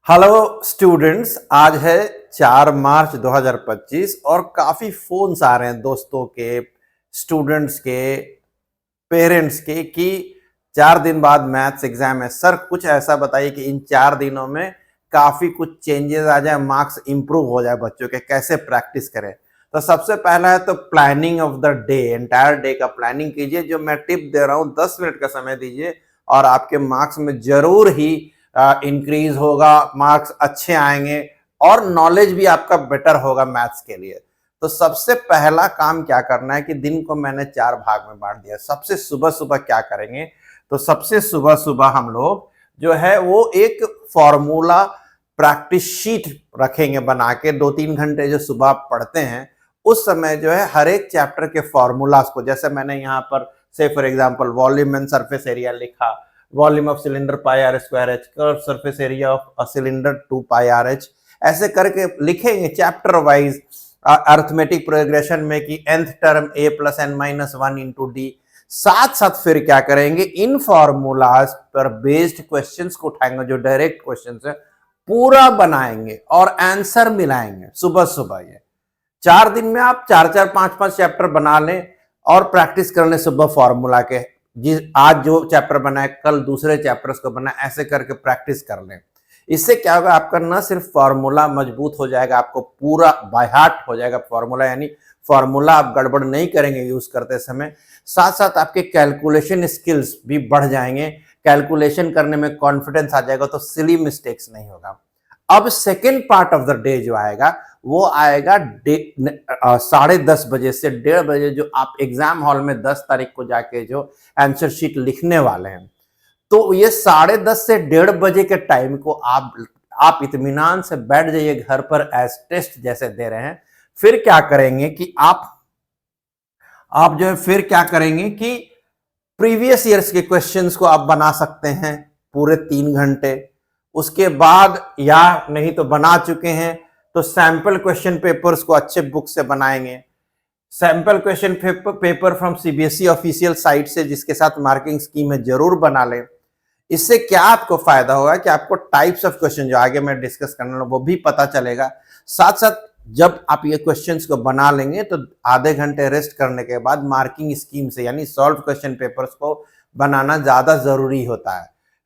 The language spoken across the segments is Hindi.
हेलो स्टूडेंट्स, आज है 4 मार्च 2025 और काफ़ी फ़ोन्स आ रहे हैं दोस्तों के, स्टूडेंट्स के, पेरेंट्स के कि 4 दिन बाद मैथ्स एग्ज़ाम है। सर कुछ ऐसा बताइए कि इन 4 दिनों में काफ़ी कुछ चेंजेस आ जाए, मार्क्स इंप्रूव हो जाए बच्चों के, कैसे प्रैक्टिस करें। तो सबसे पहला है तो planning of the day, entire day का प्लानिंग कीजिए। जो मैं टिप दे रहा हूँ 10 मिनट का समय दीजिए और आपके मार्क्स में ज़रूर ही इंक्रीज होगा, मार्क्स अच्छे आएंगे और नॉलेज भी आपका बेटर होगा मैथ्स के लिए। तो सबसे पहला काम क्या करना है कि दिन को मैंने 4 भाग में बांट दिया। सबसे सुबह सुबह क्या करेंगे, तो सबसे सुबह सुबह हम लोग जो है वो एक फॉर्मूला प्रैक्टिस शीट रखेंगे बना के। 2-3 घंटे जो सुबह पढ़ते हैं उस समय जो है हर एक चैप्टर के फॉर्मूलाज को, जैसे मैंने यहाँ पर से for example volume and surface area लिखा, volume of cylinder pi r square h, curve surface area of a cylinder 2 pi r h, ऐसे करके लिखेंगे चैप्टर वाइज। अर्थमेटिक प्रोग्रेशन में कि nth term a plus N minus 1 into D. साथ साथ फिर क्या करेंगे, इन फॉर्मूलाज पर बेस्ड क्वेश्चंस को उठाएंगे, जो डायरेक्ट क्वेश्चंस है पूरा बनाएंगे और आंसर मिलाएंगे सुबह सुबह। ये 4 दिन में आप 4-4, 5-5 चैप्टर बना लें और प्रैक्टिस कर लें सुबह फॉर्मूला के। जिस आज जो चैप्टर बनाए कल दूसरे चैप्टर्स को बनाए, ऐसे करके प्रैक्टिस कर लें। इससे क्या होगा, आपका न सिर्फ फॉर्मूला मजबूत हो जाएगा, आपको पूरा बाय हार्ट हो जाएगा फॉर्मूला, यानी फॉर्मूला आप गड़बड़ नहीं करेंगे यूज करते समय। साथ साथ आपके कैलकुलेशन स्किल्स भी बढ़ जाएंगे, कैलकुलेशन करने में कॉन्फिडेंस आ जाएगा, तो सिली मिस्टेक्स नहीं होगा। अब second part of the day जो आएगा वो आएगा 10:30 बजे से 1:30 बजे, जो आप एग्जाम हॉल में 10 तारीख को जाके जो आंसर शीट लिखने वाले हैं। तो ये 10:30 से 1:30 बजे के टाइम को आप इत्मीनान से बैठ जाइए घर पर, एज टेस्ट जैसे दे रहे हैं। फिर क्या करेंगे कि आप जो है फिर क्या करेंगे कि प्रीवियस ईयर्स के क्वेश्चंस को आप बना सकते हैं पूरे 3 घंटे। उसके बाद या नहीं तो बना चुके हैं तो सैंपल क्वेश्चन पेपर्स को अच्छे बुक से बनाएंगे। Sample question paper from CBSE official site से, जिसके साथ मार्किंग स्कीम है, जरूर बना लें। इससे क्या आपको फायदा होगा कि आपको टाइप्स ऑफ क्वेश्चन जो आगे मैं डिस्कस करने वाला वो भी पता चलेगा। साथ साथ जब आप ये क्वेश्चंस को बना लेंगे तो आधे घंटे रेस्ट करने के बाद मार्किंग स्कीम से, यानी सॉल्व क्वेश्चन पेपर्स को बनाना ज्यादा जरूरी होता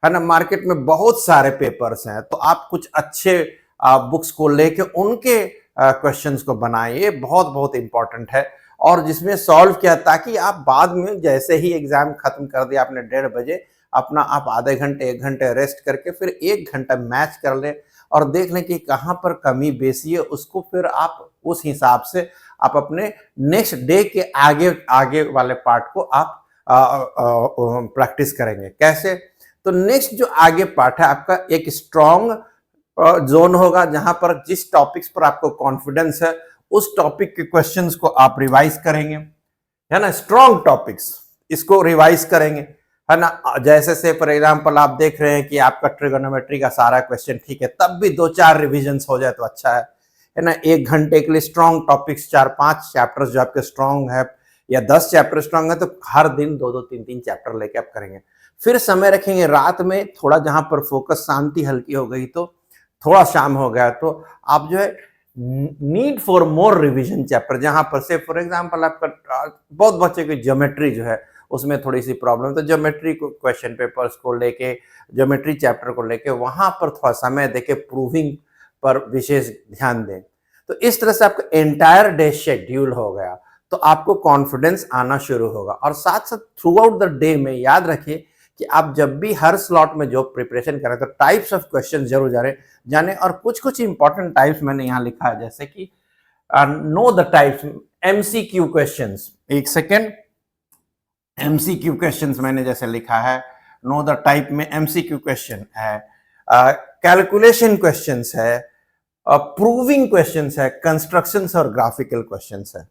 है ना। मार्केट में बहुत सारे पेपर्स हैं, तो आप कुछ अच्छे बुक्स को लेके उनके क्वेश्चंस को बनाइए, बहुत बहुत इंपॉर्टेंट है। और जिसमें सॉल्व किया, ताकि आप बाद में जैसे ही एग्जाम खत्म कर दिया आपने 1:30 बजे, अपना आप आधे घंटे 1 घंटे रेस्ट करके फिर 1 घंटा मैच कर लें और देख लें कि कहाँ पर कमी बेसी है। उसको फिर आप उस हिसाब से आप अपने नेक्स्ट डे के आगे आगे वाले पार्ट को आप प्रैक्टिस करेंगे। कैसे, तो नेक्स्ट जो आगे पार्ट है आपका एक स्ट्रॉन्ग जोन होगा, जहां पर जिस टॉपिक्स पर आपको कॉन्फिडेंस है उस टॉपिक के क्वेश्चंस को आप रिवाइज करेंगे, है ना। स्ट्रॉन्ग टॉपिक्स इसको रिवाइज करेंगे, है ना। जैसे से फॉर एग्जांपल आप देख रहे हैं कि आपका ट्रिगोनोमेट्री का सारा क्वेश्चन ठीक है, तब भी 2-4 रिविजन्स हो जाए तो अच्छा है ना। 1 घंटे के लिए स्ट्रॉन्ग टॉपिक्स 4-5 चैप्टर्स जो आपके स्ट्रॉन्ग है, या 10 चैप्टर स्ट्रॉन्ग है, तो हर दिन 2-2, 3-3 चैप्टर लेके आप करेंगे। फिर समय रखेंगे रात में, थोड़ा जहां पर फोकस शांति हल्की हो गई, तो थोड़ा शाम हो गया तो आप जो है need for more revision chapter, जहां पर से फॉर एग्जांपल आपका बहुत बच्चे की ज्योमेट्री जो है उसमें थोड़ी सी प्रॉब्लम, तो ज्योमेट्री को क्वेश्चन पेपर्स को लेके, ज्योमेट्री चैप्टर को लेके वहां पर थोड़ा समय देके प्रूविंग पर विशेष ध्यान दें। तो इस तरह से आपका एंटायर डे शेड्यूल हो गया, तो आपको कॉन्फिडेंस आना शुरू होगा। और साथ साथ थ्रू आउट द डे में याद रखिए कि आप जब भी हर स्लॉट में जो प्रिपरेशन करें तो टाइप्स ऑफ क्वेश्चन जरूर जाने। और कुछ कुछ इंपॉर्टेंट टाइप्स मैंने यहाँ लिखा है, जैसे कि know the types, MCQ questions. एक सेकेंड, एमसीक्यू क्वेश्चंस मैंने जैसे लिखा है, नो द टाइप में एमसीक्यू क्वेश्चन है, कैलकुलेशन क्वेश्चंस है, प्रूविंग क्वेश्चंस है, कंस्ट्रक्शंस और ग्राफिकल क्वेश्चंस है।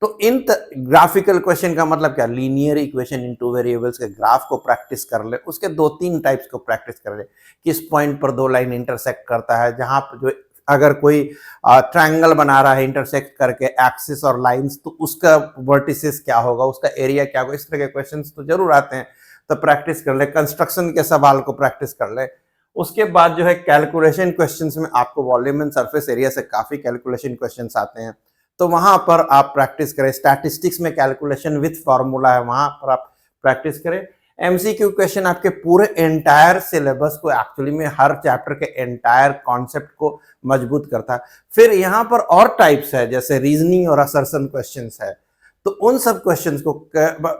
तो इन ग्राफिकल क्वेश्चन का मतलब क्या, लीनियर इक्वेशन इन 2 वेरिएबल्स के ग्राफ को प्रैक्टिस कर ले, उसके 2-3 टाइप्स को प्रैक्टिस कर ले। किस पॉइंट पर 2 लाइन इंटरसेक्ट करता है, जहां पर जो अगर कोई ट्रायंगल बना रहा है इंटरसेक्ट करके एक्सिस और लाइंस, तो उसका वर्टिसेस क्या होगा, उसका एरिया क्या होगा, इस तरह के क्वेश्चंस तो जरूर आते हैं, तो प्रैक्टिस कर ले। कंस्ट्रक्शन के सवाल को प्रैक्टिस कर ले। उसके बाद जो है कैलकुलेशन क्वेश्चंस में आपको वॉल्यूम एंड सरफेस एरिया से काफ़ी कैलकुलेशन क्वेश्चंस आते हैं, तो वहाँ पर आप प्रैक्टिस करें। स्टैटिस्टिक्स में कैलकुलेशन विथ फार्मूला है, वहाँ पर आप प्रैक्टिस करें। एमसीक्यू क्वेश्चन आपके पूरे एंटायर सिलेबस को, एक्चुअली में हर चैप्टर के एंटायर कॉन्सेप्ट को मजबूत करता है। फिर यहाँ पर और टाइप्स है, जैसे रीजनिंग और असर्शन क्वेश्चंस है, तो उन सब क्वेश्चंस को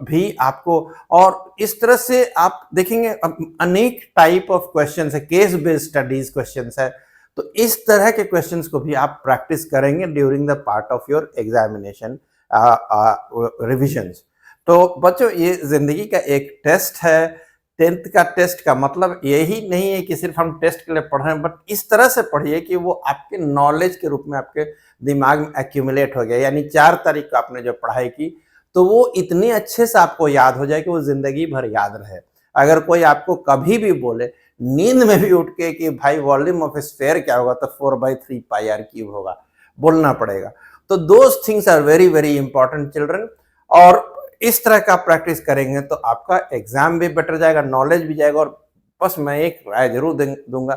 भी आपको, और इस तरह से आप देखेंगे अनेक टाइप ऑफ क्वेश्चंस है, केस बेस्ड स्टडीज क्वेश्चंस है, तो इस तरह के क्वेश्चंस को भी आप प्रैक्टिस करेंगे during the part of your examination revisions. तो बच्चों, ये जिंदगी का एक टेस्ट है। 10th का टेस्ट का मतलब यही नहीं है कि सिर्फ हम टेस्ट के लिए पढ़ रहे हैं, बट इस तरह से पढ़िए कि वो आपके नॉलेज के रूप में आपके दिमाग में एक्यूमुलेट हो गया। यानी 4 तारीख को आपने जो पढ़ाई की, तो वो इतने अच्छे से आपको याद हो जाए कि वो जिंदगी भर याद रहे। अगर कोई आपको कभी भी बोले नींद में भी उठ के कि भाई वॉल्यूम ऑफ स्फीयर क्या होगा, तो 4/3 पाई आर क्यूब होगा, बोलना पड़ेगा। तो those things are very very important children, और इस तरह का प्रैक्टिस करेंगे तो आपका एग्जाम भी बेटर जाएगा, नॉलेज भी जाएगा। और बस मैं एक राय जरूर दूंगा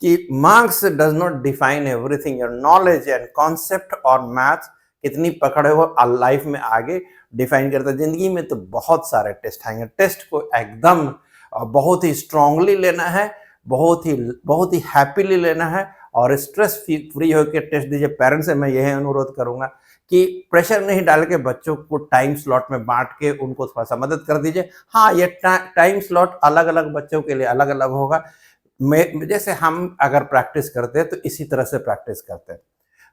कि marks does not define everything, your knowledge and concept और मैथ्स कितनी पकड़े हो लाइफ में आगे डिफाइन करता है। जिंदगी में तो बहुत सारे टेस्ट आएंगे, टेस्ट को एकदम बहुत ही स्ट्रांगली लेना है, बहुत ही हैप्पीली लेना है, और स्ट्रेस फ्री होकर टेस्ट दीजिए। पेरेंट्स से मैं यही अनुरोध करूंगा कि प्रेशर नहीं डाल के बच्चों को टाइम स्लॉट में बांट के उनको थोड़ा सा मदद कर दीजिए। हाँ, ये टाइम स्लॉट अलग अलग बच्चों के लिए अलग अलग होगा। जैसे हम अगर प्रैक्टिस करते हैं तो इसी तरह से प्रैक्टिस करते हैं।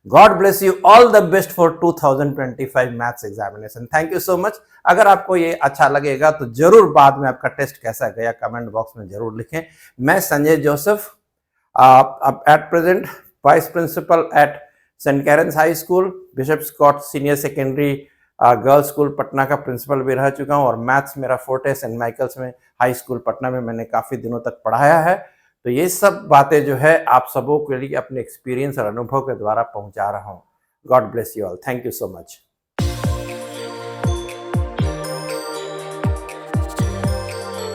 God bless you, all the best for 2025 maths examination. Thank you so much. अगर आपको ये अच्छा लगेगा तो जरूर बाद में आपका टेस्ट कैसा गया कमेंट बॉक्स में जरूर लिखें। मैं Sanjay Joseph, at present vice principal at Saint Karen's High School, Bishop Scott Senior Secondary Girls School Patna का प्रिंसिपल भी रह चुका हूँ, और मैथ्स मेरा फोर्टे सेंट माइकल्स में हाई स्कूल पटना में मैंने काफ़ी दिनों तक पढ़ाया है। तो ये सब बातें जो है आप सबों के लिए अपने एक्सपीरियंस और अनुभव के द्वारा पहुंचा रहा हूँ। God bless you all, thank you so much.